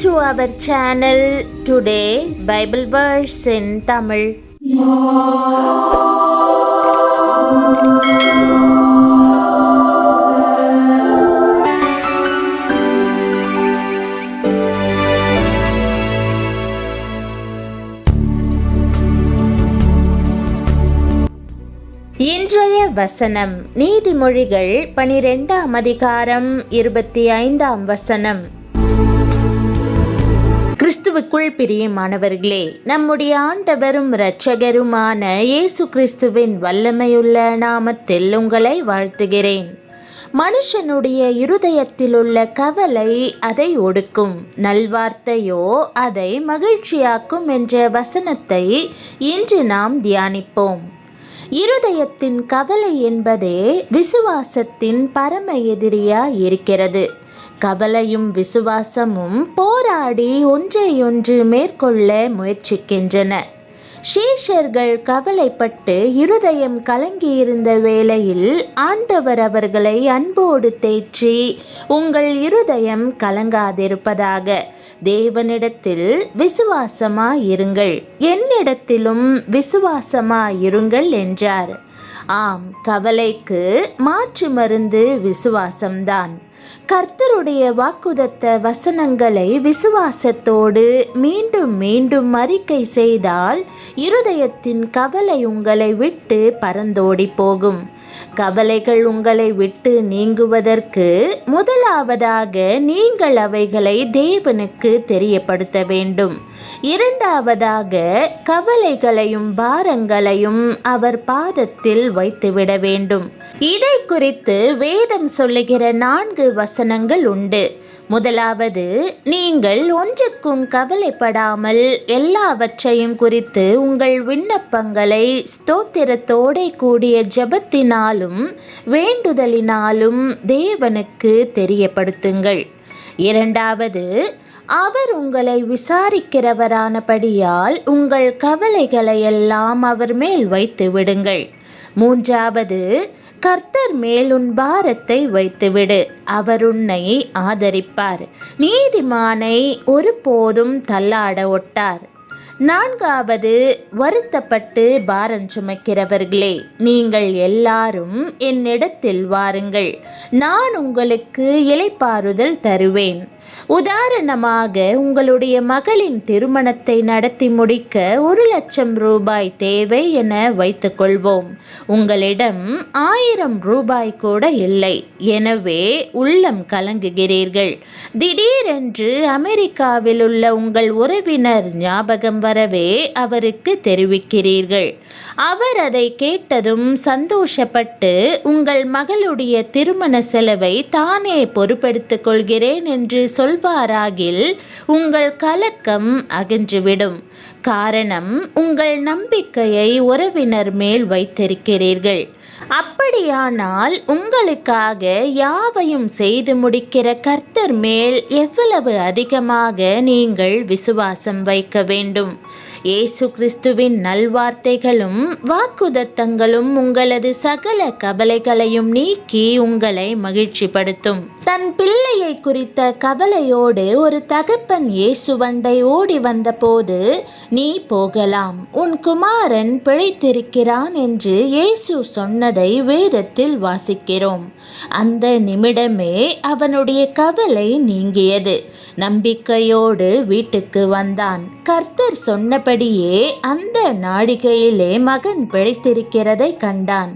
to our channel. Today Bible verse in Tamil. இன்றைய வசனம் நீதிமொழிகள் 12ஆம் அதிகாரம் 25ஆம் வசனம். கிறிஸ்துவுக்குள் பிரியமானவர்களே, நம்முடைய ஆண்டவரும் இரட்சகருமான இயேசு கிறிஸ்துவின் வல்லமையுள்ள நாமத்தில் உங்களை வாழ்த்துகிறேன். மனுஷனுடைய இருதயத்திலுள்ள கவலை அதை ஒடுக்கும், நல்வார்த்தையோ அதை மகிழ்ச்சியாக்கும் என்ற வசனத்தை இன்று நாம் தியானிப்போம். இருதயத்தின் கவலை என்பதே விசுவாசத்தின் பரம எதிரியாய் இருக்கிறது. கவலையும் விசுவாசமும் போராடி ஒன்றையொன்று மேற்கொள்ள முயற்சிக்கின்றன. சீஷர்கள் கவலைப்பட்டு இருதயம் கலங்கியிருந்த வேளையில் ஆண்டவர் அவர்களை அன்போடு தேற்றி, உங்கள் இருதயம் கலங்காதிருப்பதாக, தேவனிடத்தில் விசுவாசமாயிருங்கள், என்னிடத்திலும் விசுவாசமாயிருங்கள் என்றார். ஆம், கவலைக்கு மாற்று மருந்து விசுவாசம்தான். கர்த்தருடைய வாக்குதத்த வசனங்களை விசுவாசத்தோடு மீண்டும் மீண்டும் அறிக்கை செய்தால் இருதயத்தின் கவலை உங்களை விட்டு பறந்தோடி போகும். கவலைகள் உங்களை விட்டு நீங்குவதற்கு முதலாவதாக நீங்கள் அவைகளை தேவனுக்கு தெரியப்படுத்த வேண்டும். இரண்டாவதாக கவலைகளையும் பாரங்களையும் அவர் பாதத்தில் வைத்துவிட வேண்டும். இதை குறித்து வேதம் சொல்லுகிற 4 வசனங்கள் உண்டு. முதலாவது, நீங்கள் ஒன்றுக்கும் கவலைப்படாமல் எல்லாவற்றையும் குறித்து உங்கள் விண்ணப்பங்களை ஸ்தோத்திரத்தோடே கூடிய ஜெபத்தினாலும் வேண்டுதலினாலும் தேவனுக்கு தெரியப்படுத்துங்கள். இரண்டாவது, அவர் உங்களை விசாரிக்கிறவரானபடியால் உங்கள் கவலைகளை எல்லாம் அவர் மேல் வைத்து விடுங்கள். மூன்றாவது, கர்த்தர் மேல் உன் பாரத்தை வைத்துவிடு, அவர் உன்னை ஆதரிப்பார், நீதிமானை ஒருபோதும் தள்ளாட ஒட்டார். நான்காவது, வருத்தப்பட்டு பாரம் சுமக்கிறவர்களே, நீங்கள் எல்லாரும் என்னிடத்தில் வாருங்கள், நான் உங்களுக்கு இளைப்பாறுதல் தருவேன். உதாரணமாக, உங்களுடைய மகளின் திருமணத்தை நடத்தி முடிக்க 1,00,000 ரூபாய் தேவை என வைத்துக்கொள்வோம். உங்களிடம் 1000 ரூபாய் கூட இல்லை. எனவே உள்ளம் கலங்குகிறீர்கள். திடீரென்று அமெரிக்காவில் உள்ள உங்கள் உறவினர் ஞாபகம் வரவே அவருக்கு தெரிவிக்கிறீர்கள். அவர் அதை கேட்டதும் சந்தோஷப்பட்டு உங்கள் மகளுடைய திருமண செலவை தானே பொறுப்பெடுத்துக் கொள்கிறேன் என்று சொல்வாராகில் உங்கள் கலக்கம் அகன்றுவிடும். காரணம், உங்கள் நம்பிக்கையை உறவினர் மேல் வைத்திருக்கிறீர்கள். அப்படியானால் உங்களுக்காக யாவையும் செய்து முடிக்கிற கர்த்தர் மேல் எவ்வளவு அதிகமாக நீங்கள் விசுவாசம் வைக்க வேண்டும். இயேசு கிறிஸ்துவின் நல்வார்த்தைகளும் வாக்குதத்தங்களும் உங்களது சகல கவலைகளையும் நீக்கி உங்களை மகிழ்ச்சிப்படுத்தும். தன் பிள்ளையை குறித்த கவலையோடு ஒரு தகப்பன் இயேசுவண்டை ஓடி வந்தபோது, நீ போகலாம், உன் குமாரன் பிழைத்திருக்கிறான் என்று இயேசு சொன்னதை வேதத்தில் வாசிக்கிறோம். அந்த நிமிடமே அவனுடைய கவலை நீங்கியது. நம்பிக்கையோடு வீட்டுக்கு வந்தான். கர்த்தர் சொன்னபடியே அந்த நாழிகையிலே மகன் பிழைத்திருக்கிறதை கண்டான்.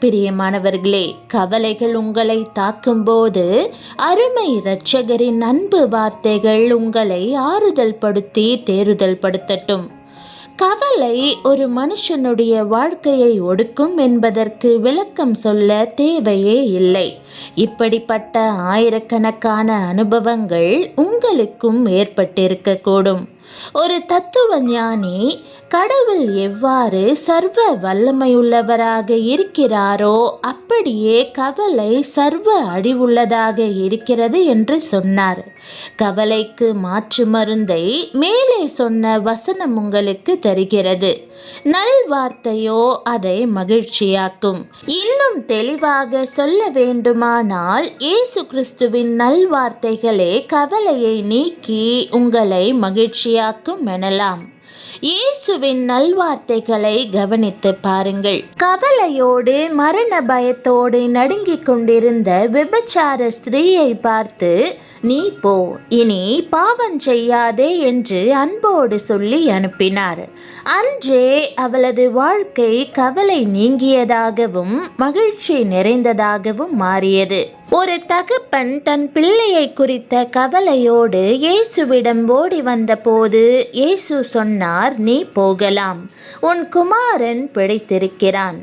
பிரியமானவர்களே, கவலைகள் உங்களை தாக்கும்போது அருமை இரட்சகரின் அன்பு வார்த்தைகள் உங்களை ஆறுதல் படுத்தி தேறுதல் படுத்தட்டும். கவலை ஒரு மனுஷனுடைய வாழ்க்கையை ஒடுக்கும் என்பதற்கு விளக்கம் சொல்ல தேவையே இல்லை. இப்படிப்பட்ட ஆயிரக்கணக்கான அனுபவங்கள் உங்களுக்கும் ஏற்பட்டிருக்கக்கூடும். ஒரு தத்துவ ஞானி கடவுள் எவ்வாறு சர்வ வல்லமையுள்ளவராக இருக்கிறாரோ அப்படியே கவலை சர்வ அழிவுள்ளதாக இருக்கிறது என்று சொன்னார். கவலைக்கு மாற்று மருந்தை மேலே சொன்ன வசனம் உங்களுக்கு தருகிறது. நல்வார்த்தையோ அதை மகிழ்ச்சியாக்கும். இன்னும் தெளிவாக சொல்ல வேண்டுமானால் இயேசு கிறிஸ்துவின் நல்வார்த்தைகளே கவலையை நீக்கி உங்களை மகிழ்ச்சியாக்கும் எனலாம். இயேசுவின் நல்வார்த்தைகளை கவனித்து பாருங்கள். கவலையோடு மரண பயத்தோடு நடுங்கிக் கொண்டிருந்த விபச்சார ஸ்திரீயை பார்த்து, நீ போ, இனி பாவம் செய்யாதே என்று அன்போடு சொல்லி அனுப்பினார். அன்றே அவளது வாழ்க்கை கவலை நீங்கியதாகவும் மகிழ்ச்சி நிறைந்ததாகவும் மாறியது. ஒரு தகப்பன் தன் பிள்ளையை குறித்த கவலையோடு இயேசுவிடம் ஓடி வந்தபோது இயேசு சொன்னார், நீ போகலாம், உன் குமாரன் பிழைத்திருக்கிறான்.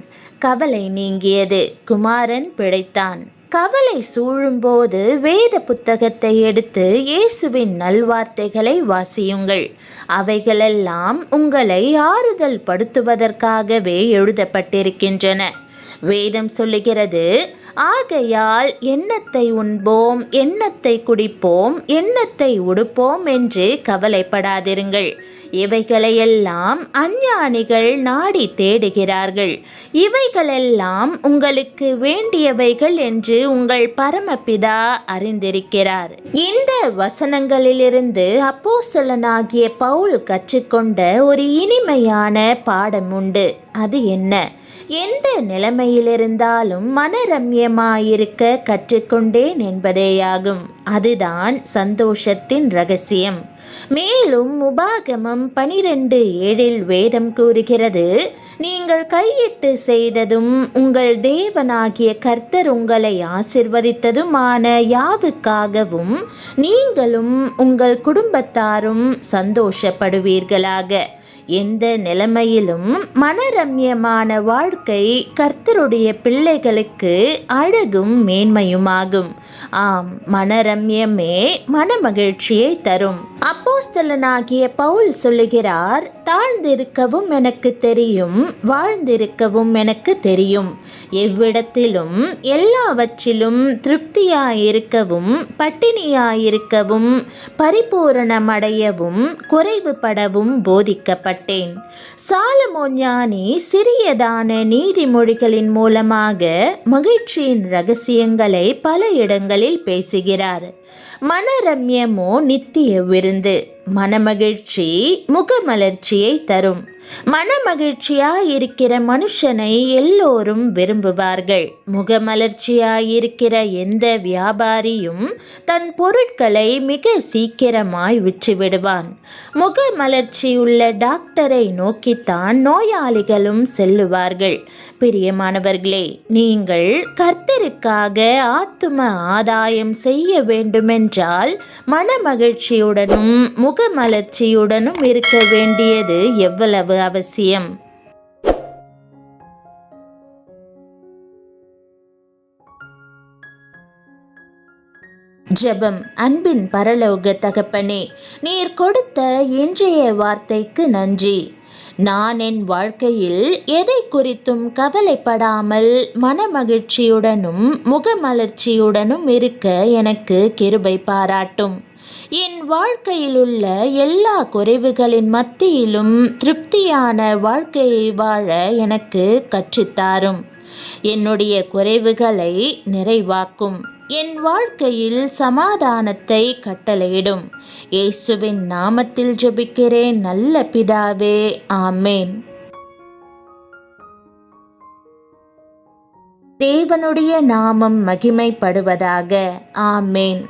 கவலை நீங்கியது, குமாரன் பிழைத்தான். கவலை சூழும்போது வேத புத்தகத்தை எடுத்து இயேசுவின் நல்வார்த்தைகளை வாசியுங்கள். அவைகளெல்லாம் உங்களை ஆறுதல் படுத்துவதற்காகவே எழுதப்பட்டிருக்கின்றன. வேதம் சொல்லுகிறது, ஆகையால் எண்ணத்தை உண்போம், எண்ணத்தை குடிப்போம், எண்ணத்தை உடுப்போம் என்று கவலைப்படாதிருங்கள். இவைகளையெல்லாம் அஞ்ஞானிகள் நாடி தேடுகிறார்கள். இவைகளெல்லாம் உங்களுக்கு வேண்டியவைகள் என்று உங்கள் பரமபிதா அறிந்திருக்கிறார். இந்த வசனங்களிலிருந்து அப்போஸ்தலனாகிய பவுல் கற்றுக்கொண்ட ஒரு இனிமையான பாடம் உண்டு. அது என்ன? எந்த நிலைமையிலிருந்தாலும் மனரம்யமாயிருக்க கற்றுக்கொண்டேன் என்பதேயாகும். அதுதான் சந்தோஷத்தின் இரகசியம். மேலும் உபாகமம் 12:7 வேதம் கூறுகிறது, நீங்கள் கையிட்டு செய்ததும் உங்கள் தேவனாகிய கர்த்தர் உங்களை ஆசிர்வதித்ததுமான யாவுக்காகவும் நீங்களும் உங்கள் குடும்பத்தாரும் சந்தோஷப்படுவீர்களாக. எந்த நிலைமையிலும் மனரம்யமான வாழ்க்கை கர்த்தருடைய பிள்ளைகளுக்கு அழகும் மேன்மையுமாகும். ஆம், மனரம்யமே மனமகிழ்ச்சியை தரும். அப்போஸ்தலனாகிய பவுல் சொல்லுகிறார், தாழ்ந்திருக்கவும் எனக்கு தெரியும், வாழ்ந்திருக்கவும் எனக்கு தெரியும். எவ்விடத்திலும் எல்லாவற்றிலும் திருப்தியாயிருக்கவும் பட்டினியாயிருக்கவும் பரிபூரணமடையவும் குறைவுபடவும் போதிக்கப்பட்டேன். சாலமோன் ஞானி சிறியதான நீதிமொழிகளின் மூலமாக மகிழ்ச்சியின் இரகசியங்களை பல இடங்களில் பேசுகிறார். மனரம்யமோ நித்திய விருந்து. மனமகிழ்ச்சி முகமலர்ச்சியை தரும். மனமகிழ்ச்சியாயிருக்கிற மனுஷனை எல்லோரும் விரும்புவார்கள். முகமலர்ச்சியாயிருக்கிற எந்த வியாபாரியும் தன் பொருட்களை மிக சீக்கிரமாய் விற்றுவிடுவான். முகமலர்ச்சியுள்ள டாக்டரை நோக்கித்தான் நோயாளிகளும் செல்லுவார்கள். பிரியமானவர்களே, நீங்கள் கர்த்தருக்காக ஆத்தும ஆதாயம் செய்ய வேண்டுமென்றால் மனமகிழ்ச்சியுடனும் முகமலர்ச்சியுடனும் இருக்க வேண்டியது எவ்வளவு அவசியம். ஜெபம். அன்பின் பரலோக தகப்பனே, நீர் கொடுத்த இன்றைய வார்த்தைக்கு நன்றி. நான் என் வாழ்க்கையில் எதை குறித்தும் கவலைப்படாமல் மனமகிழ்ச்சியுடனும் முகமலர்ச்சியுடனும் இருக்க எனக்கு கிருபை பாராட்டும். என் வாழ்க்கையில் உள்ள எல்லா குறைவுகளின் மத்தியிலும் திருப்தியான வாழ்க்கையை வாழ எனக்கு கற்றுத்தாரும். என்னுடைய குறைவுகளை நிறைவாக்கும். என் வாழ்க்கையில் சமாதானத்தை கட்டளையிடும். இயேசுவின் நாமத்தில் ஜெபிக்கிறேன் நல்ல பிதாவே, ஆமேன். தேவனுடைய நாமம் மகிமைப்படுவதாக. ஆமேன்.